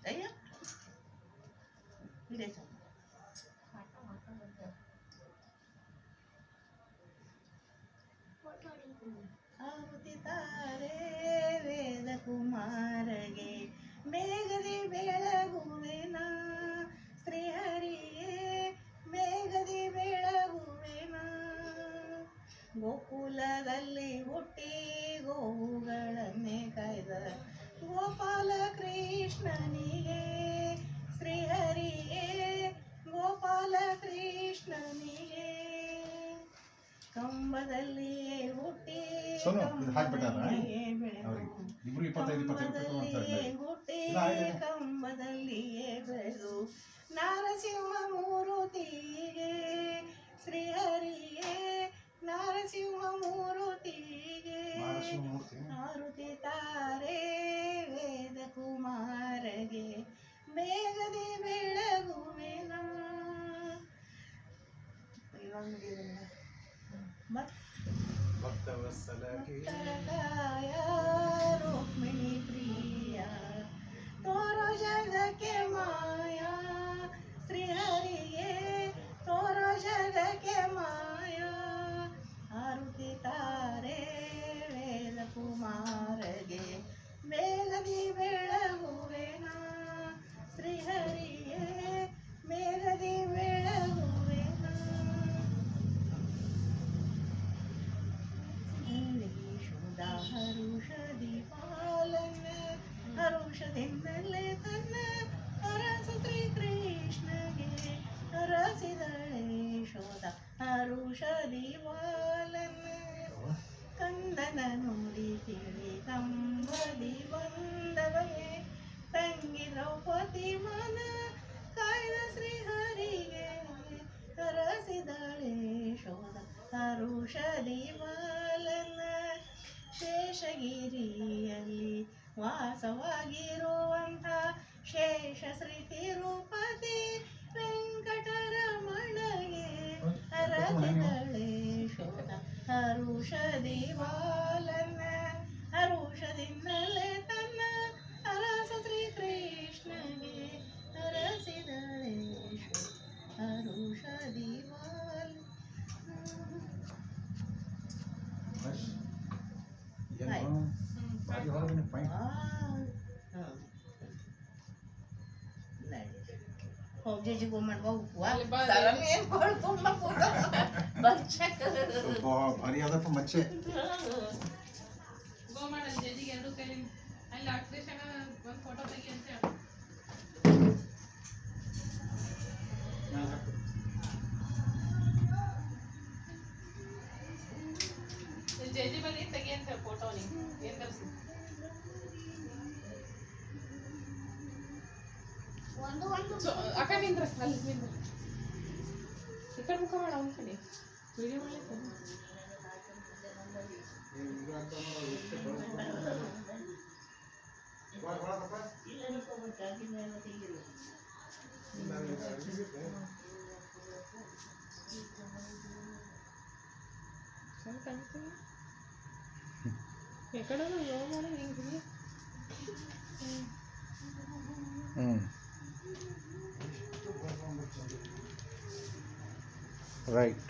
ಅಯ್ಯ ಆಹುತಿ ತಾರೆ ವೇದ ಕುಮಾರಗೆ ಮೇಘದಿ ಬೆಳಗುವೆನ ಶ್ರೀಹರಿಯೇ ಮೇಘದಿ ಬೆಳಗುವೆನ ಗೋಕುಲದಲ್ಲಿ ಹುಟ್ಟಿ ಗೋವುಗಳನ್ನೇ ಕಾಯ್ದ ಗೋಪಾಲ ಕೃಷ್ಣನಿಗೆ ಶ್ರೀಹರಿಯೇ ಗೋಪಾಲ ಕೃಷ್ಣನಿಗೆ ಕಂಬದಲ್ಲಿಯೇ ಹುಟ್ಟಿ ಕಂಬದಲ್ಲಿಯೇ ಬೆಳೆದು ನರಸಿಂಹಮೂರ್ತಿಗೆ ಶ್ರೀಹರಿಯೇ ನರಸಿಂಹಮೂರ್ತಿಗೆ ಆರುತಿ ತಾರೆ ವೇದ ಕುಮಾರಗೆ ಬೇಗದೆ ಬೆಳಗುವೆನ ರುಕ್ಮಿಣಿ ಪ್ರಿಯ ತೋರೋ ಜಗಕ್ಕೆ ಮಾಯಾ ಶ್ರೀಹರಿಯೇ ತೋರೋ ಜಗಕ್ಕೆ ಮಾಯಾ ಆರುತಿ ತಾರೆ ವೇದ ಕುಮಾರಗೆ ಬೇಗದಿ ಬೆಳಗುವೆನ ಶ್ರೀಹರಿಯೇ ಬೇಗದಿ ಬೆಳಗುವೆನ ಹರುಷದಿ ಪಾಲನ ಹರುಷದಿಂದಲೇ ತನ್ನ ಅರಸ ಶ್ರೀಕೃಷ್ಣಗೆ ಅರಸಿದಳೆ ಶೋಧ ಹರುಷದಿ ಪಾಲನ ಕಂದನ ನುಡಿ ತಿಳಿ ಕಂಬದಿ ಬಂದವೇ ತಂಗಿ ದ್ರೌಪದಿ ಮನ ಕಾಯ್ದ ಶ್ರೀಹರಿಗೆ ಅರಸಿದಳೆ ಶೋಧ ಹರುಷದಿ ಪಾಲನ ಶೇಷಗಿರಿಯಲ್ಲಿ ವಾಸವಾಗಿರುವಂಥ ಶೇಷ ಶ್ರೀ ತಿರುಪತಿ ವೆಂಕಟರಮಣಗೆ ಅರಸಿದಳೆ ಶೋಧ ಹರುಷದಿ ಬಾಲನ ಹರುಷದಿಂದಲೇ ತನ್ನ ಅರಸ ಶ್ರೀಕೃಷ್ಣಗೆ ಅರಸಿದಳೆ ಶೋಧ ಹರುಷದಿ ಬಾಲ ಹೋಗಿ ಭಾರಿ ಆದಪ್ಪ ಮಚ್ಚೆ ಫೋಟೋ ತೆಗಿ ಅಂತ ಜೇಜಿ ಬಲ್ಲಿ ತೆಗಿ ಅಂತ ಫೋಟೋ ನೀವು ಏನ್ ಕಲ್ಸಿ ಅಕ್ಕ ನಿಂದ್ರ ಅಲ್ಲಿ ನಿಂದ್ರ ಈ ಕಡೆ ಮುಖ ಮಾಡ ಅವ್ನ ಕಡೆ ವಿಡಿಯೋ ಮಾಡ್ಲಿಕ್ಕೆ ఎక్కడ రైట్